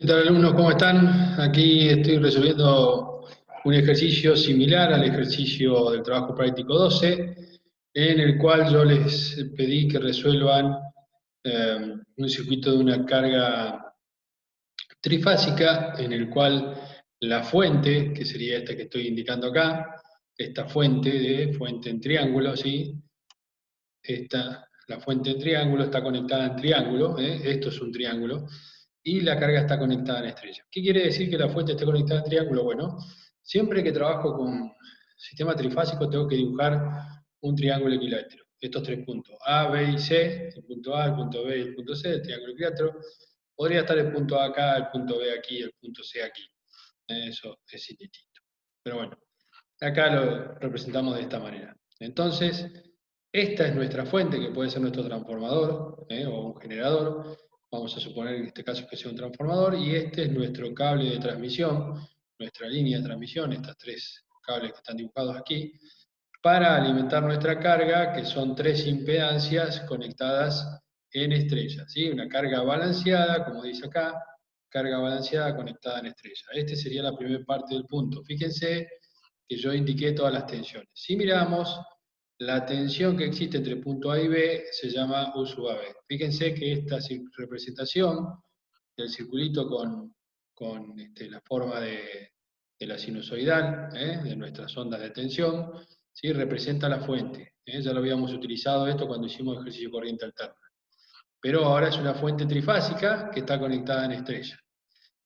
¿Qué tal, alumnos? ¿Cómo están? Aquí estoy resolviendo un ejercicio similar al ejercicio del trabajo práctico 12, en el cual yo les pedí que resuelvan un circuito de una carga trifásica, en el cual la fuente, que sería esta que estoy indicando acá, esta fuente en triángulo, ¿sí? La fuente en triángulo está conectada en triángulo, ¿eh? Esto es un triángulo, y la carga está conectada en estrella. ¿Qué quiere decir que la fuente esté conectada en triángulo? Bueno, siempre que trabajo con sistema trifásico tengo que dibujar un triángulo equilátero. Estos tres puntos, A, B y C, el punto A, el punto B y el punto C, el triángulo equilátero. Podría estar el punto A acá, el punto B aquí, el punto C aquí. Eso es indistinto. Pero bueno, acá lo representamos de esta manera. Entonces, esta es nuestra fuente, que puede ser nuestro transformador o un generador. Vamos a suponer en este caso que sea un transformador. Y este es nuestro cable de transmisión, nuestra línea de transmisión, estas tres cables que están dibujados aquí, para alimentar nuestra carga, que son tres impedancias conectadas en estrella, ¿sí? Una carga balanceada, como dice acá, carga balanceada conectada en estrella. Este sería la primera parte del punto. Fíjense que yo indiqué todas las tensiones. Si miramos, la tensión que existe entre punto A y B se llama U sub AB. Fíjense que esta representación del circulito con la forma de la sinusoidal, de nuestras ondas de tensión, ¿sí? Representa la fuente. Ya lo habíamos utilizado esto cuando hicimos ejercicio corriente alterna. Pero ahora es una fuente trifásica que está conectada en estrella.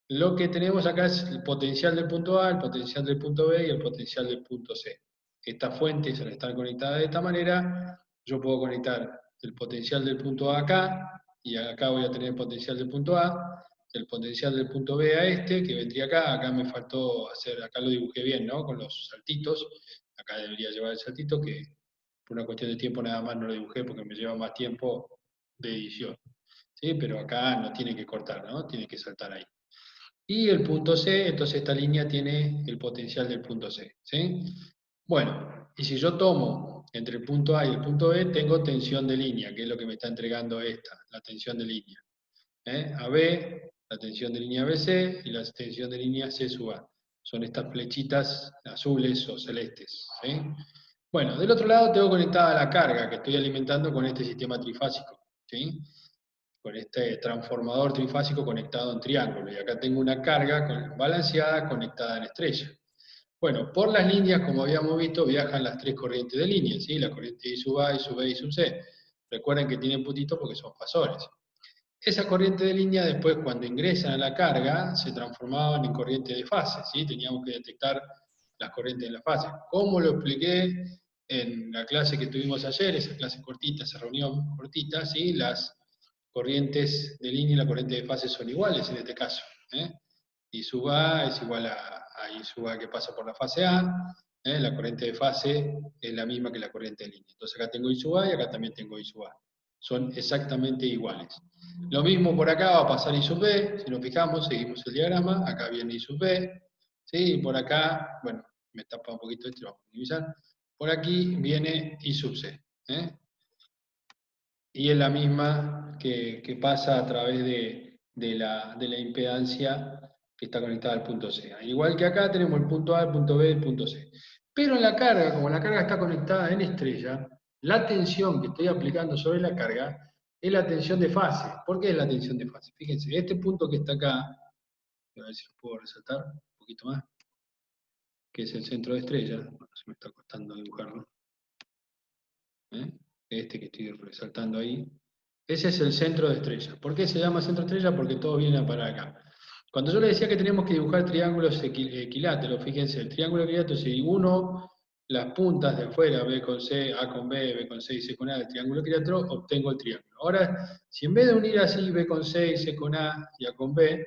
Lo que tenemos acá es el potencial del punto A, el potencial del punto B y el potencial del punto C. Estas fuentes, al estar conectadas de esta manera, yo puedo conectar el potencial del punto A acá, y acá voy a tener el potencial del punto A, el potencial del punto B a este, que vendría acá me faltó hacer, acá lo dibujé bien, ¿no? Con los saltitos, acá debería llevar el saltito, que por una cuestión de tiempo nada más no lo dibujé porque me lleva más tiempo de edición. ¿Sí? Pero acá no tiene que cortar, ¿no? Tiene que saltar ahí. Y el punto C, entonces esta línea tiene el potencial del punto C. ¿Sí? Bueno, y si yo tomo entre el punto A y el punto B, tengo tensión de línea, que es lo que me está entregando esta, la tensión de línea. AB, la tensión de línea BC y la tensión de línea C sub A. Son estas flechitas azules o celestes. ¿Sí? Bueno, del otro lado tengo conectada la carga que estoy alimentando con este sistema trifásico. ¿Sí? Con este transformador trifásico conectado en triángulo. Y acá tengo una carga balanceada conectada en estrella. Bueno, por las líneas, como habíamos visto, viajan las tres corrientes de línea, ¿sí? La corriente I sub A, I sub B y sub C. Recuerden que tienen puntitos porque son fasores. Esa corriente de línea después, cuando ingresan a la carga, se transformaban en corriente de fase, ¿sí? Teníamos que detectar las corrientes de la fase. ¿Cómo lo expliqué en la clase que tuvimos ayer, esa clase cortita, esa reunión cortita, ¿sí? Las corrientes de línea y la corriente de fase son iguales en este caso. I sub A es igual a I sub A que pasa por la fase A, la corriente de fase es la misma que la corriente de línea. Entonces acá tengo I sub A y acá también tengo I sub A. Son exactamente iguales. Lo mismo por acá va a pasar I sub B, si nos fijamos, seguimos el diagrama, acá viene I sub B, ¿sí? Y por acá, bueno, me tapa un poquito esto, vamos a minimizar. Por aquí viene I sub C. Y es la misma que pasa a través de la impedancia que está conectada al punto C. Igual que acá tenemos el punto A, el punto B, el punto C. Pero en la carga, como la carga está conectada en estrella, la tensión que estoy aplicando sobre la carga es la tensión de fase. ¿Por qué es la tensión de fase? Fíjense, este punto que está acá, a ver si lo puedo resaltar un poquito más, que es el centro de estrella, bueno, se me está costando dibujarlo, este que estoy resaltando ahí, ese es el centro de estrella. ¿Por qué se llama centro de estrella? Porque todo viene para acá. Cuando yo le decía que tenemos que dibujar triángulos equiláteros, fíjense, el triángulo equilátero, si uno las puntas de afuera, B con C, A con B, B con C y C con A del triángulo equilátero, obtengo el triángulo. Ahora, si en vez de unir así B con C y C con A y A con B,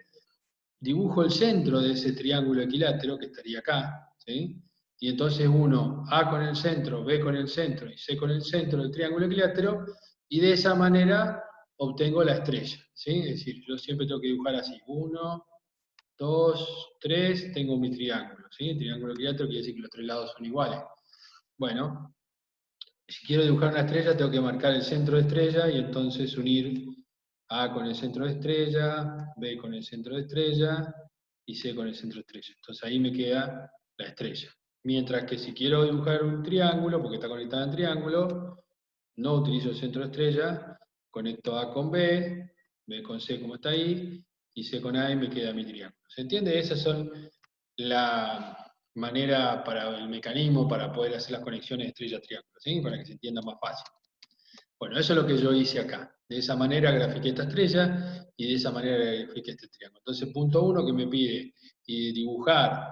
dibujo el centro de ese triángulo equilátero que estaría acá, ¿sí? Y entonces uno A con el centro, B con el centro y C con el centro del triángulo equilátero, y de esa manera obtengo la estrella, ¿sí? Es decir, yo siempre tengo que dibujar así, 1, 2, 3, tengo mi triángulo, ¿sí? El triángulo equilátero quiere decir que los tres lados son iguales. Bueno, si quiero dibujar una estrella, tengo que marcar el centro de estrella y entonces unir A con el centro de estrella, B con el centro de estrella y C con el centro de estrella. Entonces ahí me queda la estrella. Mientras que si quiero dibujar un triángulo, porque está conectado en triángulo, no utilizo el centro de estrella, conecto A con B, B con C como está ahí, y C con A y me queda mi triángulo. ¿Se entiende? Esas son la manera para el mecanismo para poder hacer las conexiones estrella-triángulo, ¿sí? Para que se entienda más fácil. Bueno, eso es lo que yo hice acá. De esa manera grafiqué esta estrella y de esa manera grafiqué este triángulo. Entonces, punto 1 que me pide dibujar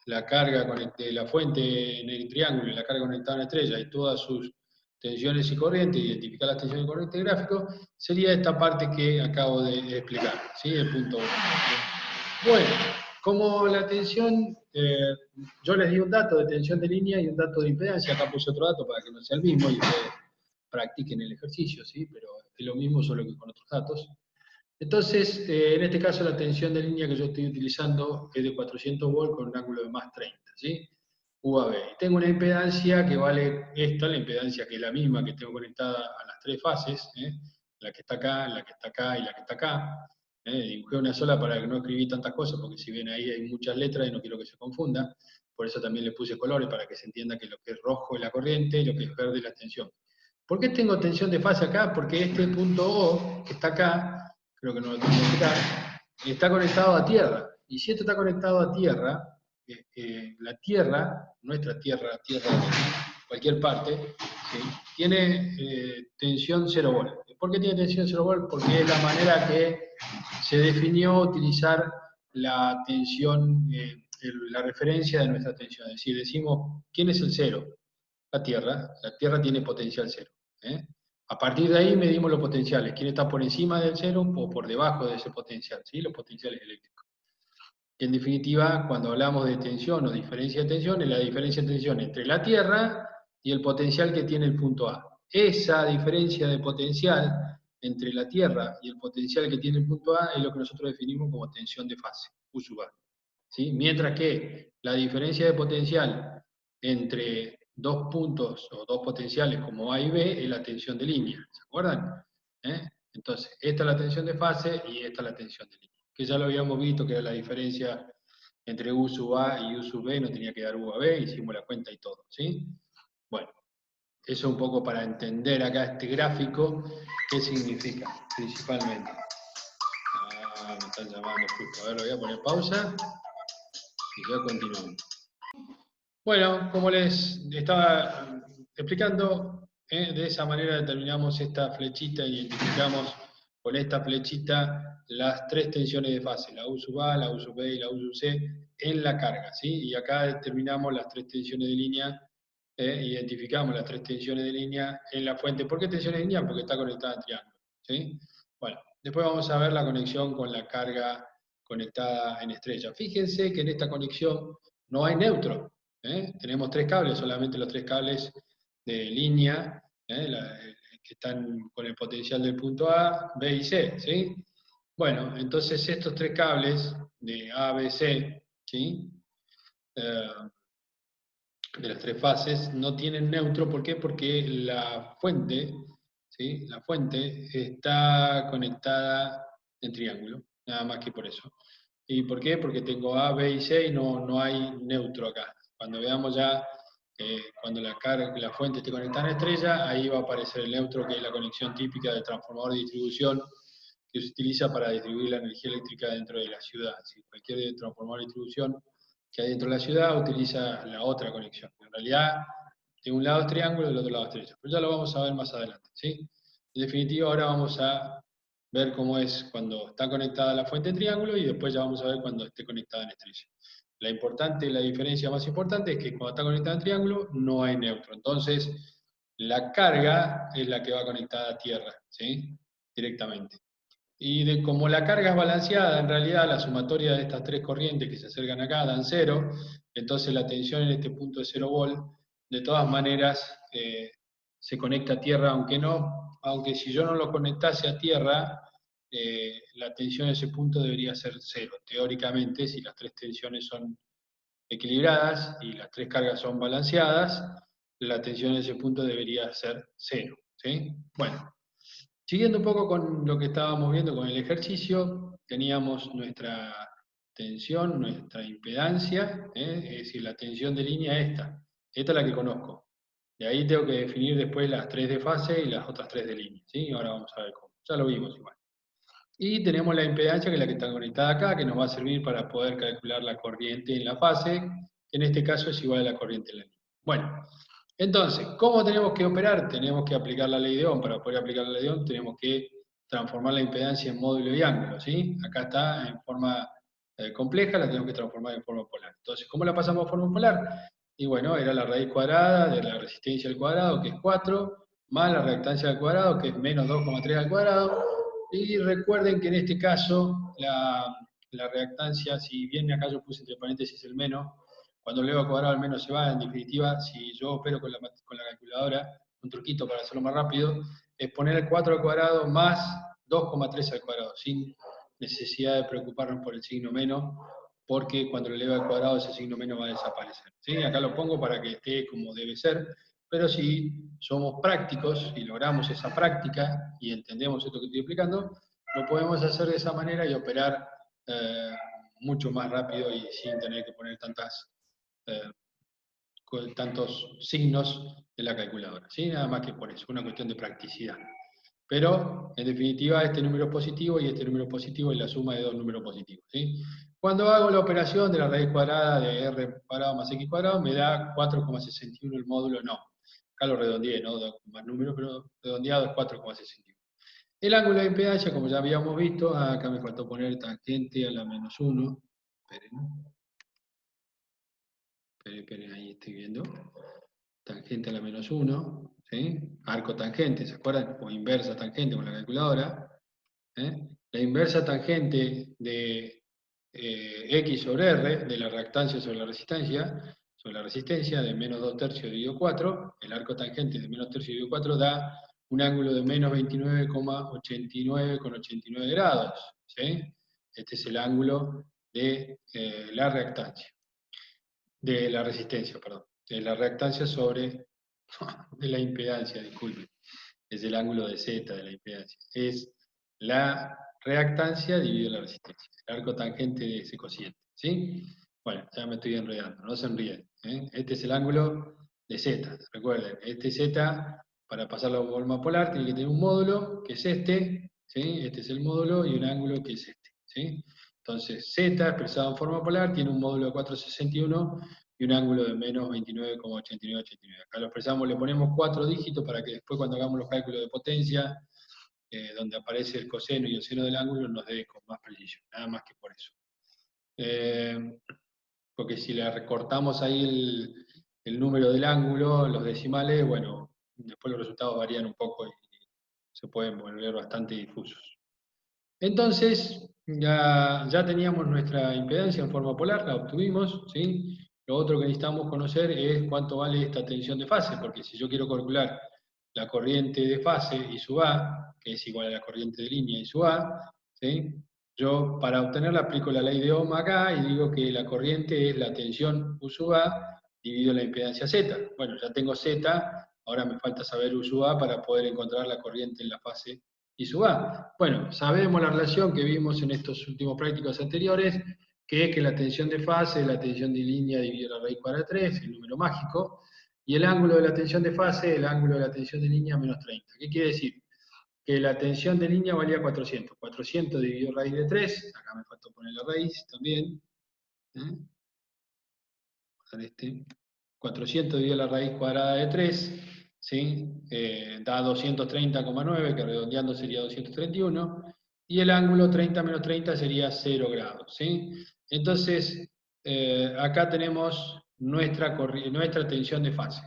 la carga de la fuente en el triángulo y la carga conectada a una estrella y todas sus tensiones y corrientes, identificar las tensiones y corrientes gráficos, sería esta parte que acabo de explicar, ¿sí? El punto 1. Bueno, como la tensión, yo les di un dato de tensión de línea y un dato de impedancia, acá puse otro dato para que no sea el mismo y ustedes practiquen el ejercicio, ¿sí? Pero es lo mismo, solo que con otros datos. Entonces, en este caso la tensión de línea que yo estoy utilizando es de 400 volts con un ángulo de más 30, ¿sí? UAB. Y tengo una impedancia que vale esta, la impedancia que es la misma que tengo conectada a las tres fases, la que está acá, la que está acá y la que está acá. Dibujé una sola para que no escribí tantas cosas, porque si ven ahí hay muchas letras y no quiero que se confunda. Por eso también le puse colores, para que se entienda que lo que es rojo es la corriente y lo que es verde es la tensión. ¿Por qué tengo tensión de fase acá? Porque este punto O, que está acá, creo que no lo tengo que quitar, está conectado a tierra. Y si esto está conectado a tierra, la tierra, nuestra tierra, tierra de cualquier parte, ¿sí? Tiene tensión 0 volt. ¿Por qué tiene tensión 0 volt? Porque es la manera que se definió utilizar la tensión, la referencia de nuestra tensión. Es decir, decimos, ¿quién es el cero? La Tierra tiene potencial cero. ¿eh? A partir de ahí medimos los potenciales, quién está por encima del cero o por debajo de ese potencial, ¿sí? Los potenciales eléctricos. En definitiva, cuando hablamos de tensión o diferencia de tensión, es la diferencia de tensión entre la Tierra y el potencial que tiene el punto A. Esa diferencia de potencial entre la Tierra y el potencial que tiene el punto A es lo que nosotros definimos como tensión de fase, U sub A. ¿Sí? Mientras que la diferencia de potencial entre dos puntos o dos potenciales como A y B es la tensión de línea, ¿se acuerdan? Entonces, esta es la tensión de fase y esta es la tensión de línea. Que ya lo habíamos visto que era la diferencia entre U sub A y U sub B, no tenía que dar U a B, hicimos la cuenta y todo, ¿sí? Bueno, eso un poco para entender acá este gráfico, qué significa, principalmente. Ah, me están llamando justo. A ver, lo voy a poner pausa y ya continuamos. Bueno, como les estaba explicando, de esa manera determinamos esta flechita, identificamos con esta flechita las tres tensiones de fase, la U sub A, la U sub B y la U sub C, en la carga, ¿sí? Y acá determinamos las tres tensiones de línea, identificamos las tres tensiones de línea en la fuente. ¿Por qué tensiones de línea? Porque está conectada en triángulo, ¿sí? Bueno, después vamos a ver la conexión con la carga conectada en estrella. Fíjense que en esta conexión no hay neutro. Tenemos tres cables, solamente los tres cables de línea, que están con el potencial del punto A, B y C, ¿sí? Bueno, entonces estos tres cables de A, B, C, ¿sí? De las tres fases no tienen neutro. ¿Por qué? Porque la fuente, ¿sí? La fuente está conectada en triángulo, nada más que por eso. ¿Y por qué? Porque tengo A, B y C y no hay neutro acá. Cuando veamos ya, cuando la fuente esté conectada a estrella, ahí va a aparecer el neutro, que es la conexión típica del transformador de distribución que se utiliza para distribuir la energía eléctrica dentro de la ciudad. ¿Sí? Cualquier transformador de distribución que hay dentro de la ciudad utiliza la otra conexión. En realidad, de un lado es triángulo y del otro lado es estrella. Pero ya lo vamos a ver más adelante. ¿Sí? En definitiva, ahora vamos a ver cómo es cuando está conectada la fuente en triángulo y después ya vamos a ver cuando esté conectada en estrella. La diferencia más importante es que cuando está conectada en triángulo no hay neutro. Entonces, la carga es la que va conectada a tierra, ¿sí? Directamente. Y como la carga es balanceada, en realidad la sumatoria de estas tres corrientes que se acercan acá dan cero, entonces la tensión en este punto es 0 volt. De todas maneras, se conecta a tierra, aunque si yo no lo conectase a tierra, la tensión en ese punto debería ser cero. Teóricamente, si las tres tensiones son equilibradas y las tres cargas son balanceadas, la tensión en ese punto debería ser cero, ¿sí? Bueno. Siguiendo un poco con lo que estábamos viendo con el ejercicio, teníamos nuestra tensión, nuestra impedancia, es decir, la tensión de línea esta es la que conozco. De ahí tengo que definir después las 3 de fase y las otras 3 de línea, ¿sí? Ahora vamos a ver cómo, ya lo vimos igual. Y tenemos la impedancia, que es la que está conectada acá, que nos va a servir para poder calcular la corriente en la fase, que en este caso es igual a la corriente en la línea. Bueno, entonces, ¿cómo tenemos que operar? Tenemos que aplicar la ley de Ohm. Para poder aplicar la ley de Ohm tenemos que transformar la impedancia en módulo y ángulo, ¿sí? Acá está en forma compleja, la tenemos que transformar en forma polar. Entonces, ¿cómo la pasamos a forma polar? Y bueno, era la raíz cuadrada de la resistencia al cuadrado, que es 4, más la reactancia al cuadrado, que es menos 2,3 al cuadrado. Y recuerden que en este caso, la reactancia, si bien acá yo puse entre paréntesis el menos, cuando leo al cuadrado al menos se va. En definitiva, si yo opero con la calculadora, un truquito para hacerlo más rápido, es poner el 4 al cuadrado más 2,3 al cuadrado, sin necesidad de preocuparnos por el signo menos, porque cuando lo elevo al cuadrado ese signo menos va a desaparecer. ¿Sí? Acá lo pongo para que esté como debe ser, pero si somos prácticos y logramos esa práctica y entendemos esto que estoy explicando, lo podemos hacer de esa manera y operar mucho más rápido y sin tener que poner tantos signos de la calculadora, ¿sí? Nada más que por eso, una cuestión de practicidad. Pero, en definitiva, este número es positivo y este número positivo es la suma de dos números positivos, ¿sí? Cuando hago la operación de la raíz cuadrada de r cuadrado más x cuadrado, me da 4,61 el módulo, no. Acá lo redondeé, ¿no? Más número, pero redondeado es 4,61. El ángulo de impedancia, como ya habíamos visto, acá me faltó poner tangente a la menos 1. Esperen. Esperen, ahí estoy viendo. Tangente a la menos 1, ¿sí? Arco tangente, ¿se acuerdan? O inversa tangente con la calculadora. ¿Eh? La inversa tangente de x sobre r, de la reactancia sobre la resistencia de menos 2 tercios dividido 4, el arco tangente de menos tercio dividido 4 da un ángulo de menos 29,89 grados. ¿Sí? Este es el ángulo de la reactancia, de la resistencia, perdón, de la reactancia sobre de la impedancia, disculpen. Es el ángulo de Z de la impedancia. Es la reactancia dividido la resistencia. El arco tangente de ese cociente. ¿Sí? Bueno, ya me estoy enredando, no se enríen. Este es el ángulo de Z. Recuerden, este Z, para pasarlo a forma polar, tiene que tener un módulo, que es este. ¿Sí? Este es el módulo y un ángulo que es este. ¿Sí? Entonces, Z, expresado en forma polar, tiene un módulo de 4,61 y un ángulo de menos 29,8989. Acá lo expresamos, le ponemos 4 dígitos para que después cuando hagamos los cálculos de potencia, donde aparece el coseno y el seno del ángulo, nos dé con más precisión, nada más que por eso. Porque si le recortamos ahí el número del ángulo, los decimales, bueno, después los resultados varían un poco y se pueden volver bastante difusos. Entonces, ya teníamos nuestra impedancia en forma polar, la obtuvimos, ¿sí? Lo otro que necesitamos conocer es cuánto vale esta tensión de fase, porque si yo quiero calcular la corriente de fase I sub A, que es igual a la corriente de línea I sub A, ¿sí? Yo para obtenerla aplico la ley de Ohm acá y digo que la corriente es la tensión U sub A dividido la impedancia Z. Bueno, ya tengo Z, ahora me falta saber U sub A para poder encontrar la corriente en la fase I sub A. Bueno, sabemos la relación que vimos en estos últimos prácticos anteriores, que es que la tensión de fase es la tensión de línea dividido la raíz cuadrada de 3, el número mágico, y el ángulo de la tensión de fase, el ángulo de la tensión de línea menos 30. ¿Qué quiere decir? Que la tensión de línea valía 400. 400 dividido raíz de 3, acá me faltó poner la raíz también. Este. 400 dividido la raíz cuadrada de 3, ¿sí? Da 230,9, que redondeando sería 231, y el ángulo 30 menos 30 sería 0 grados. ¿Sí? Entonces, acá tenemos nuestra tensión de fase.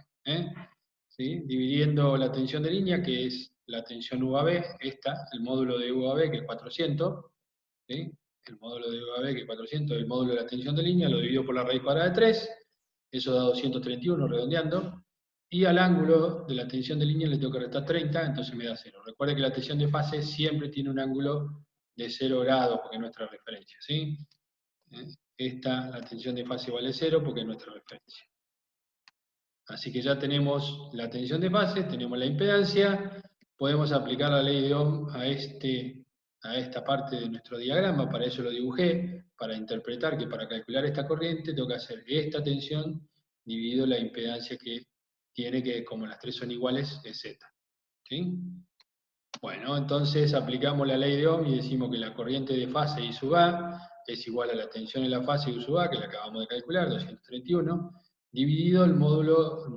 ¿Sí? Dividiendo la tensión de línea, que es la tensión UAB, esta, el módulo de UAB, que es 400, ¿sí? El módulo de UAB, que es 400, el módulo de la tensión de línea, lo divido por la raíz cuadrada de 3, eso da 231 redondeando, y al ángulo de la tensión de línea le tengo que restar 30, entonces me da 0. Recuerde que la tensión de fase siempre tiene un ángulo de 0 grados, porque es nuestra referencia, ¿sí? Esta, la tensión de fase vale 0 porque es nuestra referencia. Así que ya tenemos la tensión de fase, tenemos la impedancia, podemos aplicar la ley de Ohm a esta parte de nuestro diagrama. Para eso lo dibujé, para interpretar que para calcular esta corriente tengo que hacer esta tensión dividido la impedancia que tiene, que como las tres son iguales, es Z. ¿Sí? Bueno, entonces aplicamos la ley de Ohm y decimos que la corriente de fase I sub A es igual a la tensión en la fase I sub A, que la acabamos de calcular, 231, dividido el módulo,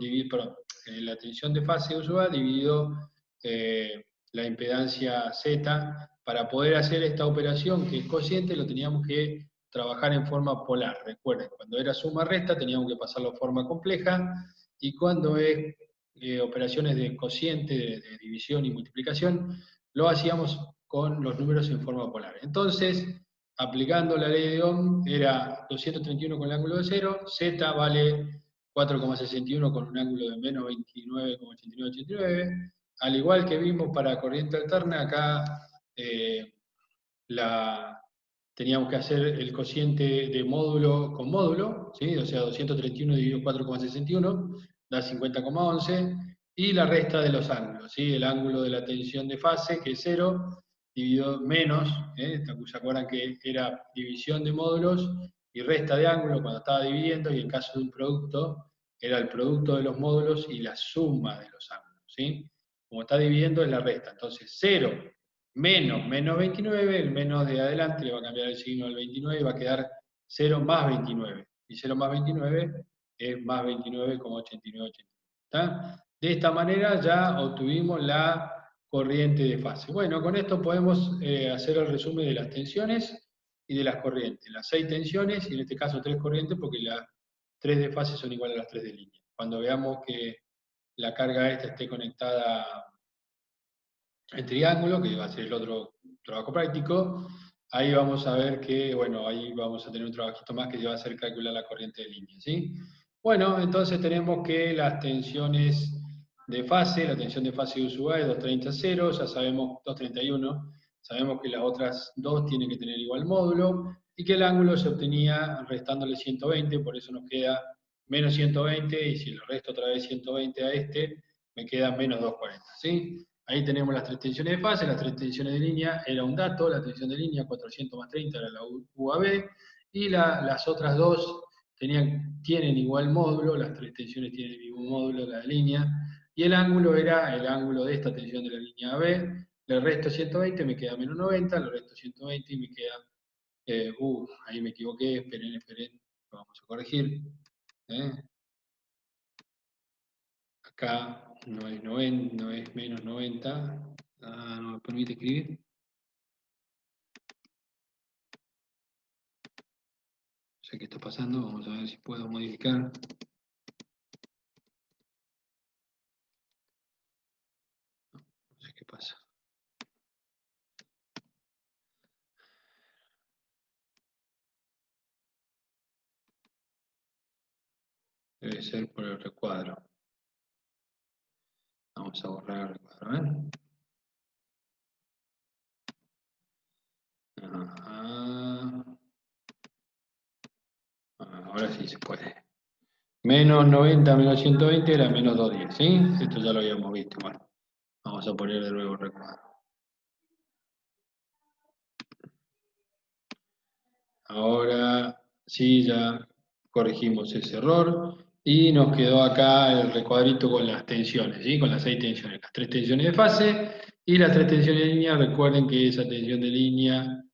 la tensión de fase I sub A dividido la impedancia Z. Para poder hacer esta operación, que es cociente, lo teníamos que trabajar en forma polar. Recuerden, cuando era suma-resta teníamos que pasarlo a forma compleja, y cuando es operaciones de cociente, de división y multiplicación, lo hacíamos con los números en forma polar. Entonces, aplicando la ley de Ohm, era 231 con el ángulo de 0, Z vale 4,61 con un ángulo de menos 29,8989. Al igual que vimos para corriente alterna, acá teníamos que hacer el cociente de módulo con módulo, ¿sí? O sea, 231 dividido 4,61 da 50,11, y la resta de los ángulos, ¿sí? El ángulo de la tensión de fase, que es 0, dividido menos, ¿se acuerdan que era división de módulos y resta de ángulos cuando estaba dividiendo? Y en caso de un producto, era el producto de los módulos y la suma de los ángulos, ¿sí? Como está dividiendo es la resta, entonces 0 menos 29, el menos de adelante le va a cambiar el signo al 29 y va a quedar 0 más 29. Y 0 más 29 es más 29,8989. ¿Está? De esta manera ya obtuvimos la corriente de fase. Bueno, con esto podemos hacer el resumen de las tensiones y de las corrientes. Las 6 tensiones, y en este caso 3 corrientes, porque las 3 de fase son iguales a las 3 de línea. Cuando veamos que la carga esta esté conectada el triángulo, que va a ser el otro trabajo práctico, ahí vamos a ver que, bueno, ahí vamos a tener un trabajito más que va a hacer calcular la corriente de línea, ¿sí? Bueno, entonces tenemos que las tensiones de fase, la tensión de fase U sub A es 230,0, ya sabemos, 231, sabemos que las otras dos tienen que tener igual módulo, y que el ángulo se obtenía restándole 120, por eso nos queda menos 120, y si lo resto otra vez 120 a este, me queda menos 240, ¿sí? Ahí tenemos las 3 tensiones de fase, las 3 tensiones de línea era un dato, la tensión de línea 400 más 30 era la UAB, y las otras dos tienen igual módulo, las 3 tensiones tienen el mismo módulo, la de línea, y el ángulo era el ángulo de esta tensión de la línea AB, le resto 120, me queda menos 90, le resto 120 y me queda, ahí me equivoqué, esperen, lo vamos a corregir. Acá no es 90, no es menos 90, no me permite escribir. No sé qué está pasando, vamos a ver si puedo modificar. No sé qué pasa. Debe ser por el recuadro. Vamos a borrar el recuadro, ahora sí se puede. Menos 90 menos 120 era menos 210, ¿sí? Esto ya lo habíamos visto. Bueno, vamos a poner de nuevo el recuadro. Ahora sí, ya corregimos ese error y nos quedó acá el recuadrito con las tensiones, ¿sí? Con las 6 tensiones, las 3 tensiones de fase y las 3 tensiones de línea. Recuerden que esa tensión de línea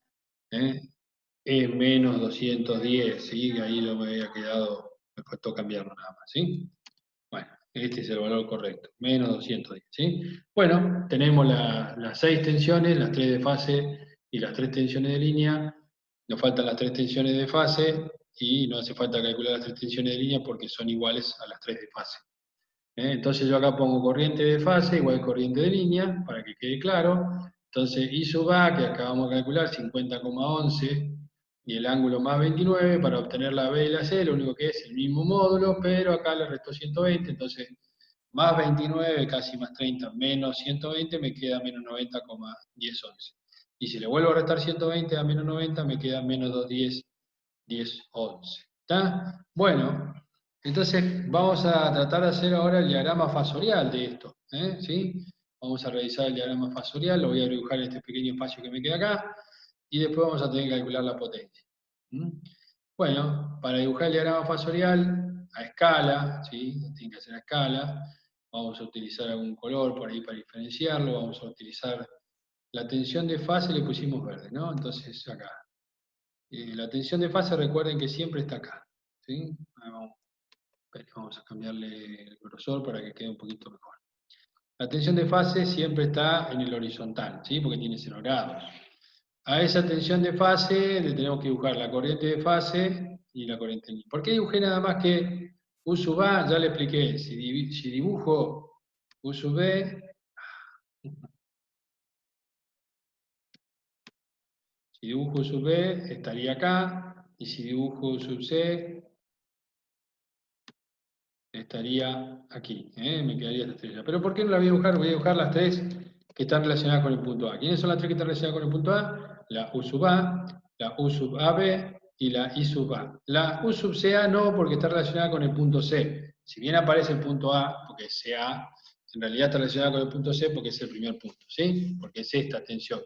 es menos 210, ¿sí? Ahí no me había quedado, me faltó cambiarlo nada más, ¿sí? Bueno, este es el valor correcto, menos 210, ¿sí? Bueno, tenemos las 6 tensiones, las 3 de fase y las 3 tensiones de línea. Nos faltan las 3 tensiones de fase y no hace falta calcular las 3 tensiones de línea porque son iguales a las 3 de fase. Entonces yo acá pongo corriente de fase igual corriente de línea, para que quede claro. Entonces I sub A, que acabamos de calcular, 50,11, y el ángulo más 29, para obtener la B y la C, lo único que es el mismo módulo, pero acá le resto 120, entonces más 29, casi más 30, menos 120, me queda menos 90,1011. Y si le vuelvo a restar 120 a menos 90, me queda menos 210, 1011. ¿Está? Bueno, entonces vamos a tratar de hacer ahora el diagrama fasorial de esto. ¿Sí? Vamos a realizar el diagrama fasorial, lo voy a dibujar en este pequeño espacio que me queda acá, y después vamos a tener que calcular la potencia. ¿Mm? Bueno, para dibujar el diagrama fasorial a escala, ¿sí? Tiene que ser a escala, vamos a utilizar algún color por ahí para diferenciarlo, vamos a utilizar la tensión de fase, le pusimos verde, ¿no? Entonces acá. La tensión de fase, recuerden que siempre está acá, ¿sí? Vamos a cambiarle el grosor para que quede un poquito mejor. La tensión de fase siempre está en el horizontal, ¿sí? Porque tiene 0 grados. A esa tensión de fase le tenemos que dibujar la corriente de fase y la corriente de línea. ¿Por qué dibujé nada más que U sub A? Ya le expliqué. Si dibujo U sub B, si dibujo U sub B estaría acá, y si dibujo U sub C estaría aquí, me quedaría esta estrella. ¿Pero por qué no la voy a dibujar? Voy a dibujar las tres que están relacionadas con el punto A. ¿Quiénes son las tres que están relacionadas con el punto A? La U sub A, la U sub AB y la I sub A. La U sub CA no, porque está relacionada con el punto C. Si bien aparece el punto A, porque es CA, en realidad está relacionada con el punto C porque es el primer punto, ¿sí? Porque es esta tensión.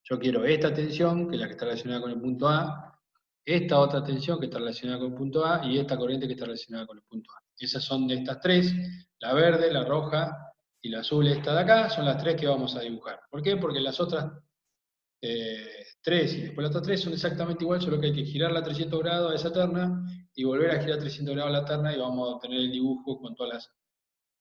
Yo quiero esta tensión, que es la que está relacionada con el punto A, esta otra tensión que está relacionada con el punto A y esta corriente que está relacionada con el punto A. Esas son de estas tres, la verde, la roja y la azul, esta de acá, son las tres que vamos a dibujar. ¿Por qué? Porque las otras tres y después las otras tres son exactamente igual, solo que hay que girarla 300 grados a esa terna y volver a girar 300 grados a la terna y vamos a obtener el dibujo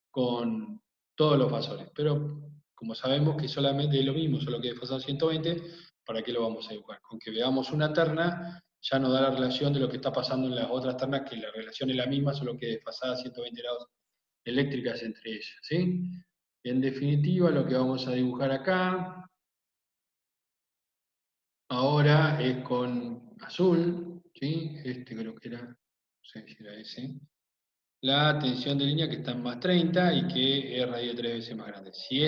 con todos los fasores. Pero como sabemos que solamente es lo mismo, solo que desfasado 120, ¿para qué lo vamos a dibujar? Con que veamos una terna, ya nos da la relación de lo que está pasando en las otras ternas, que la relación es la misma, solo que desfasada 120 grados eléctricas entre ellas, ¿sí? En definitiva, lo que vamos a dibujar acá, ahora es con azul, ¿sí? Este creo que era, no sé si era ese, la tensión de línea que está en más 30 y que es radio 3 veces más grande. Si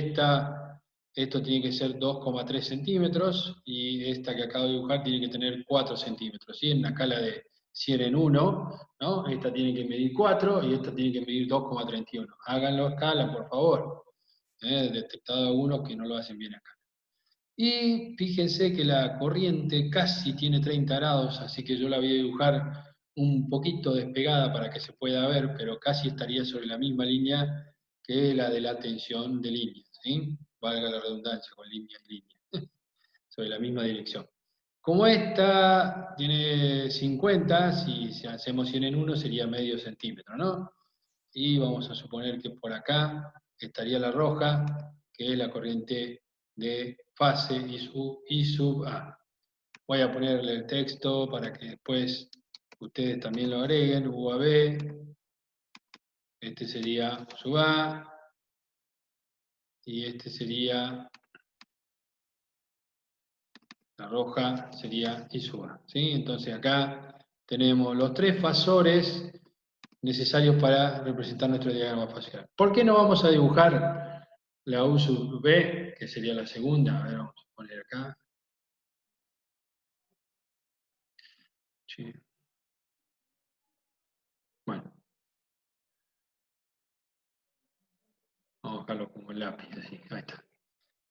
esto tiene que ser 2,3 centímetros y esta que acabo de dibujar tiene que tener 4 centímetros, ¿sí? En una escala de 100 en 1, ¿no? Esta tiene que medir 4 y esta tiene que medir 2,31. Háganlo a escala, por favor. Detectado algunos que no lo hacen bien acá. Y fíjense que la corriente casi tiene 30 grados, así que yo la voy a dibujar un poquito despegada para que se pueda ver, pero casi estaría sobre la misma línea que la de la tensión de línea, ¿sí? Valga la redundancia, con línea y línea, sobre la misma dirección. Como esta tiene 50, si hacemos 100 en 1 sería medio centímetro, ¿no? Y vamos a suponer que por acá estaría la roja, que es la corriente de fase I sub A. Voy a ponerle el texto para que después ustedes también lo agreguen, UAB, este sería U sub A, y este sería, la roja sería I sub A, ¿sí? Entonces acá tenemos los tres fasores necesarios para representar nuestro diagrama facial. ¿Por qué no vamos a dibujar la U sub B, que sería la segunda? A ver, vamos a poner acá. Sí. Bueno, vamos a dejarlo como el lápiz, así, ahí está.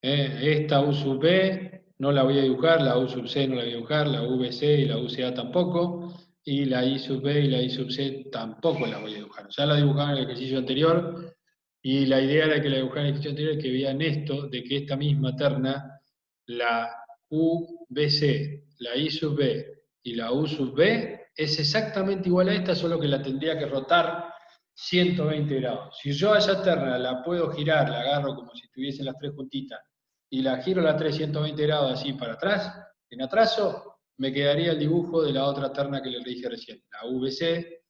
Esta U sub B no la voy a dibujar, la U sub C no la voy a dibujar, la VC y la UCA tampoco, y la I sub B y la I sub C tampoco la voy a dibujar. Ya la dibujaba en el ejercicio anterior, y la idea era que la dibujara en el ejercicio anterior, que vean esto, de que esta misma terna, la UBC, la I sub B y la U sub B, es exactamente igual a esta, solo que la tendría que rotar 120 grados. Si yo a esa terna la puedo girar, la agarro como si tuviese las tres juntitas, y la giro la 320 grados así para atrás, en atraso, me quedaría el dibujo de la otra terna que le dije recién, la VC,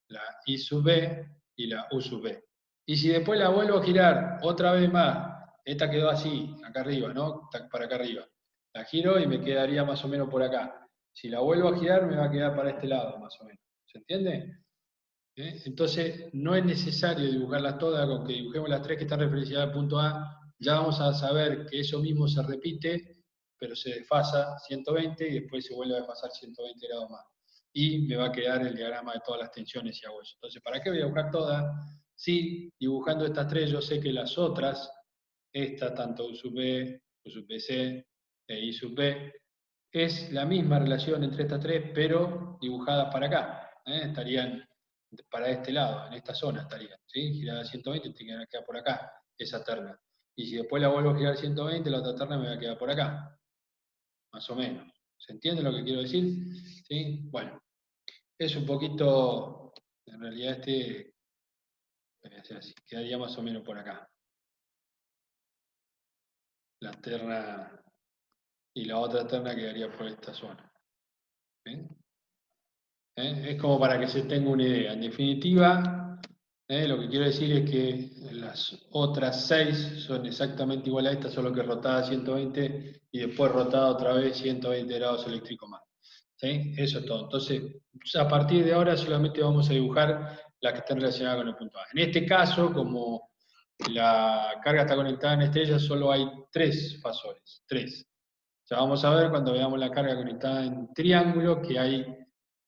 la I sub B y la U sub B. Y si después la vuelvo a girar otra vez más, esta quedó así, acá arriba, ¿no? Para acá arriba. La giro y me quedaría más o menos por acá. Si la vuelvo a girar, me va a quedar para este lado, más o menos. ¿Se entiende? Entonces, no es necesario dibujarlas todas, con que dibujemos las tres que están referenciadas al punto A, ya vamos a saber que eso mismo se repite, pero se desfasa 120 y después se vuelve a desfasar 120 grados más. Y me va a quedar el diagrama de todas las tensiones y hago eso. Entonces, ¿para qué voy a dibujar todas? Sí, dibujando estas tres yo sé que las otras esta, tanto U sub B, U sub BC e I sub B, es la misma relación entre estas tres, pero dibujadas para acá. Estarían para este lado, en esta zona estarían. ¿Sí? Girada a 120, tiene que quedar por acá, esa terna. Y si después la vuelvo a girar a 120, la otra terna me va a quedar por acá. Más o menos. ¿Se entiende lo que quiero decir? ¿Sí? Bueno, es un poquito, en realidad así, quedaría más o menos por acá. La terna y la otra terna quedaría por esta zona. ¿Sí? Es como para que se tenga una idea. En definitiva, lo que quiero decir es que las otras 6 son exactamente igual a esta, solo que rotada a 120 y después rotada otra vez 120 grados eléctricos más. ¿Sí? Eso es todo. Entonces, a partir de ahora solamente vamos a dibujar las que están relacionadas con el punto A. En este caso, como la carga está conectada en estrellas, solo hay 3 fasores. 3. Ya vamos a ver cuando veamos la carga conectada en triángulo que hay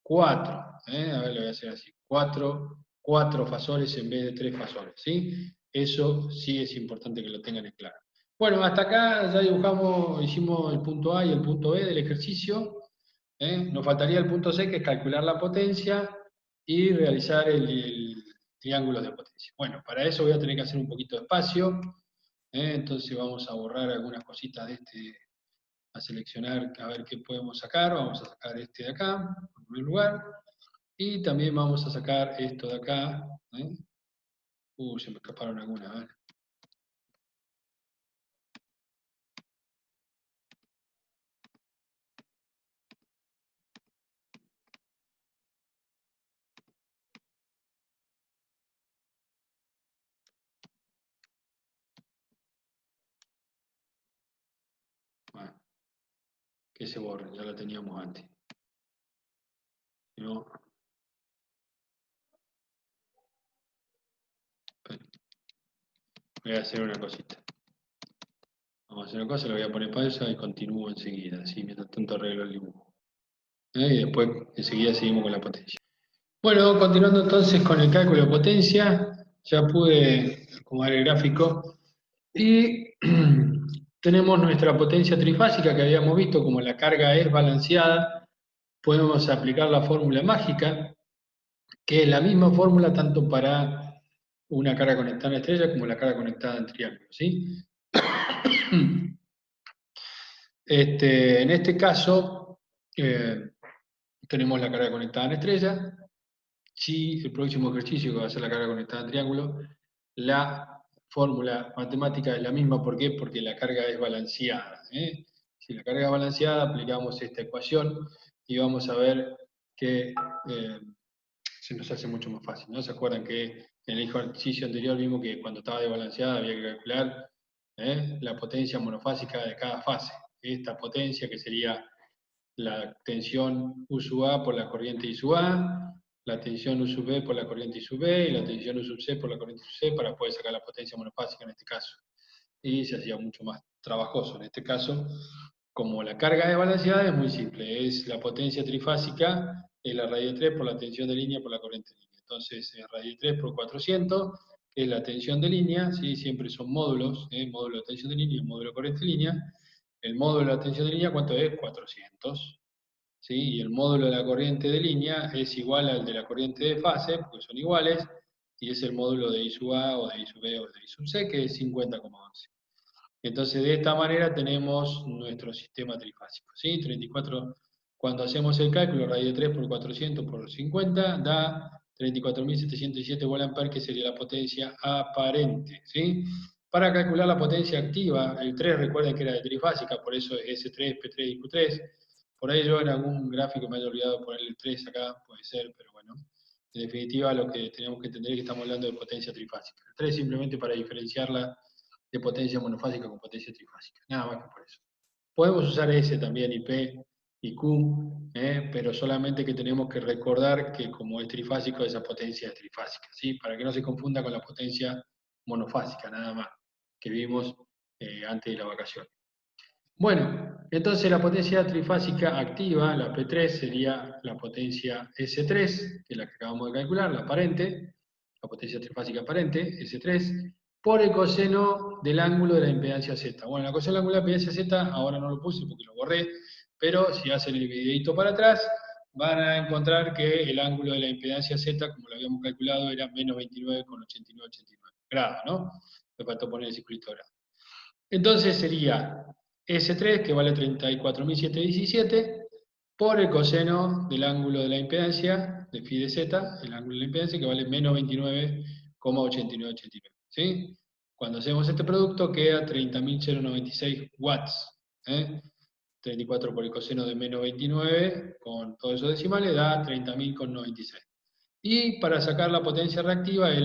4. A ver, lo voy a hacer así. 4 fasores en vez de 3 fasores. ¿Sí? Eso sí es importante que lo tengan en claro. Bueno, hasta acá ya dibujamos, hicimos el punto A y el punto B del ejercicio. Nos faltaría el punto C, que es calcular la potencia y realizar el triángulo de potencia. Bueno, para eso voy a tener que hacer un poquito de espacio. Entonces vamos a borrar algunas cositas de a seleccionar a ver qué podemos sacar. Vamos a sacar este de acá, en primer lugar. Y también vamos a sacar esto de acá. Se me escaparon algunas. ¿Vale? Bueno, que se borre, ya la teníamos antes. No, voy a hacer una cosita. Vamos a hacer una cosa, le voy a poner pausa y continúo enseguida, ¿sí? Mientras tanto arreglo el dibujo. Y después enseguida seguimos con la potencia. Bueno, continuando entonces con el cálculo de potencia, ya pude acomodar el gráfico y tenemos nuestra potencia trifásica que habíamos visto, como la carga es balanceada, podemos aplicar la fórmula mágica, que es la misma fórmula tanto para una carga conectada en estrella como la carga conectada en triángulo, ¿sí? En este caso, tenemos la carga conectada en estrella. Si el próximo ejercicio, que va a ser la carga conectada en triángulo, la fórmula matemática es la misma. ¿Por qué? Porque la carga es balanceada. Si la carga es balanceada, aplicamos esta ecuación y vamos a ver que se nos hace mucho más fácil, ¿no? ¿Se acuerdan que en el ejercicio anterior vimos que cuando estaba desbalanceada había que calcular la potencia monofásica de cada fase? Esta potencia, que sería la tensión U sub A por la corriente I sub A, la tensión U sub B por la corriente I sub B y la tensión U sub C por la corriente I sub C, para poder sacar la potencia monofásica en este caso. Y se hacía mucho más trabajoso. En este caso, como la carga desbalanceada, es muy simple. Es la potencia trifásica, es la raíz de 3 por la tensión de línea por la corriente de línea. Entonces, es raíz de 3 por 400, que es la tensión de línea, ¿sí? Siempre son módulos, módulo de tensión de línea y módulo de corriente de línea. El módulo de la tensión de línea, ¿cuánto es? 400. ¿Sí? Y el módulo de la corriente de línea es igual al de la corriente de fase, porque son iguales, y es el módulo de I sub A o de I sub B o de I sub C, que es 50,11. Entonces, de esta manera tenemos nuestro sistema trifásico. ¿Sí? 34, cuando hacemos el cálculo, raíz de 3 por 400 por 50, da 34.707 volt-ampere, que sería la potencia aparente. ¿Sí? Para calcular la potencia activa, el 3 recuerden que era de trifásica, por eso es S3, P3 y Q3. Por ahí yo en algún gráfico me haya olvidado ponerle el 3 acá, puede ser, pero bueno. En definitiva, lo que tenemos que entender es que estamos hablando de potencia trifásica. El 3 simplemente para diferenciarla de potencia monofásica con potencia trifásica. Nada más que por eso. Podemos usar S también, y P y Q, pero solamente que tenemos que recordar que como es trifásico, esa potencia es trifásica, ¿sí? Para que no se confunda con la potencia monofásica, nada más, que vimos antes de la vacación. Bueno, entonces la potencia trifásica activa, la P3, sería la potencia S3, que es la que acabamos de calcular, la aparente, la potencia trifásica aparente, S3, por el coseno del ángulo de la impedancia Z. Bueno, la coseno del ángulo de la impedancia Z, ahora no lo puse porque lo borré, pero si hacen el videito para atrás, van a encontrar que el ángulo de la impedancia Z, como lo habíamos calculado, era menos 29,8989 grados, ¿no? Me faltó poner el circulito de grado. Entonces sería S3, que vale 34.717, por el coseno del ángulo de la impedancia, de phi de Z, el ángulo de la impedancia, que vale menos 29,8989. ¿Sí? Cuando hacemos este producto queda 30.096 watts. ¿eh? 34 por el coseno de menos 29, con todos esos decimales, da 30.096. Y para sacar la potencia reactiva es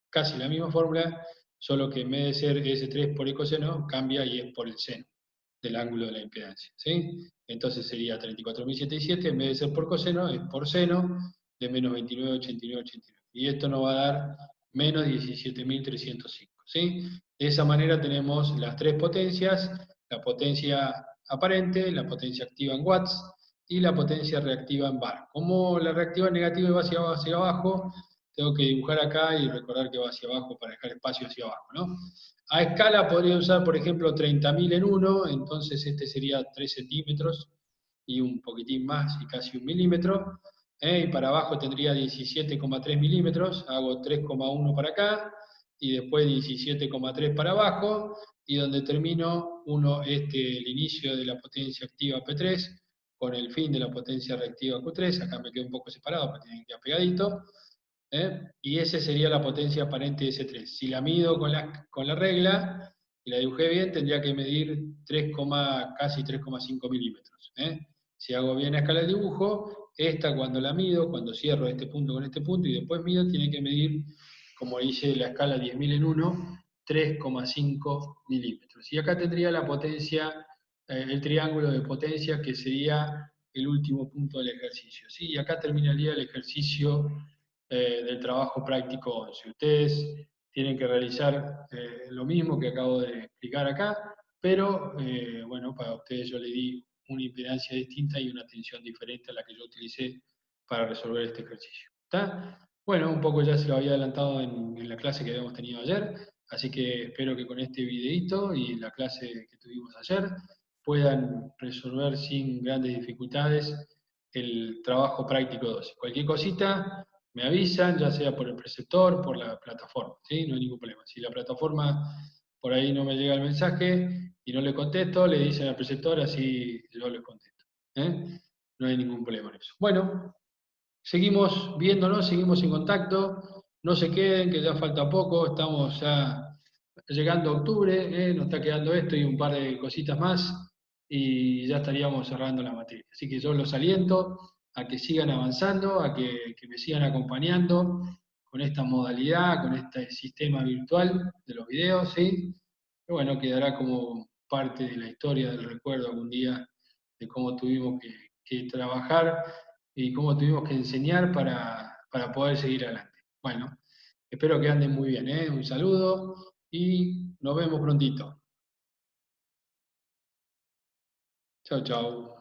casi la misma fórmula, solo que en vez de ser S3 por el coseno, cambia y es por el seno del ángulo de la impedancia. ¿sí? Entonces sería 34.077, en vez de ser por coseno, es por seno de menos 29,8989. Y esto nos va a dar menos 17.305. ¿sí? De esa manera tenemos las tres potencias, la potencia aparente, la potencia activa en watts, y la potencia reactiva en bar. Como la reactiva negativa va hacia abajo, tengo que dibujar acá y recordar que va hacia abajo para dejar espacio hacia abajo, ¿no? A escala podría usar, por ejemplo, 30.000 en 1, entonces este sería 3 centímetros y un poquitín más y casi 1 milímetro. Y para abajo tendría 17,3 milímetros, hago 3,1 para acá y después 17,3 para abajo, y donde termino el inicio de la potencia activa P3 con el fin de la potencia reactiva Q3, acá me quedo un poco separado, pero tienen que quedar pegadito, y esa sería la potencia aparente de S3. Si la mido con la regla y la dibujé bien, tendría que medir casi 3,5 milímetros. Si hago bien a escala de dibujo, esta cuando la mido, cuando cierro este punto con este punto y después mido, tiene que medir, como dice la escala 10.000 en 1, 3,5 milímetros. Y acá tendría la potencia, el triángulo de potencia, que sería el último punto del ejercicio. ¿sí? Y acá terminaría el ejercicio del trabajo práctico 11. Ustedes tienen que realizar lo mismo que acabo de explicar acá, pero bueno, para ustedes yo les di una impedancia distinta y una tensión diferente a la que yo utilicé para resolver este ejercicio. ¿Está? Bueno, un poco ya se lo había adelantado en la clase que habíamos tenido ayer, así que espero que con este videito y la clase que tuvimos ayer puedan resolver sin grandes dificultades el trabajo práctico 12. Cualquier cosita, me avisan, ya sea por el preceptor, por la plataforma, ¿sí? No hay ningún problema. Si la plataforma por ahí no me llega el mensaje y no le contesto, le dicen al preceptor, así yo les contesto. No hay ningún problema en eso. Bueno, seguimos viéndonos, seguimos en contacto, no se queden, que ya falta poco, estamos ya llegando a octubre, nos está quedando esto y un par de cositas más, y ya estaríamos cerrando la materia. Así que yo los aliento a que sigan avanzando, a que me sigan acompañando con esta modalidad, con este sistema virtual de los videos, ¿sí? Que bueno, quedará como parte de la historia, del recuerdo algún día de cómo tuvimos que trabajar y cómo tuvimos que enseñar para poder seguir adelante. Bueno, espero que anden muy bien, ¿eh? Un saludo y nos vemos prontito. Chao, chao.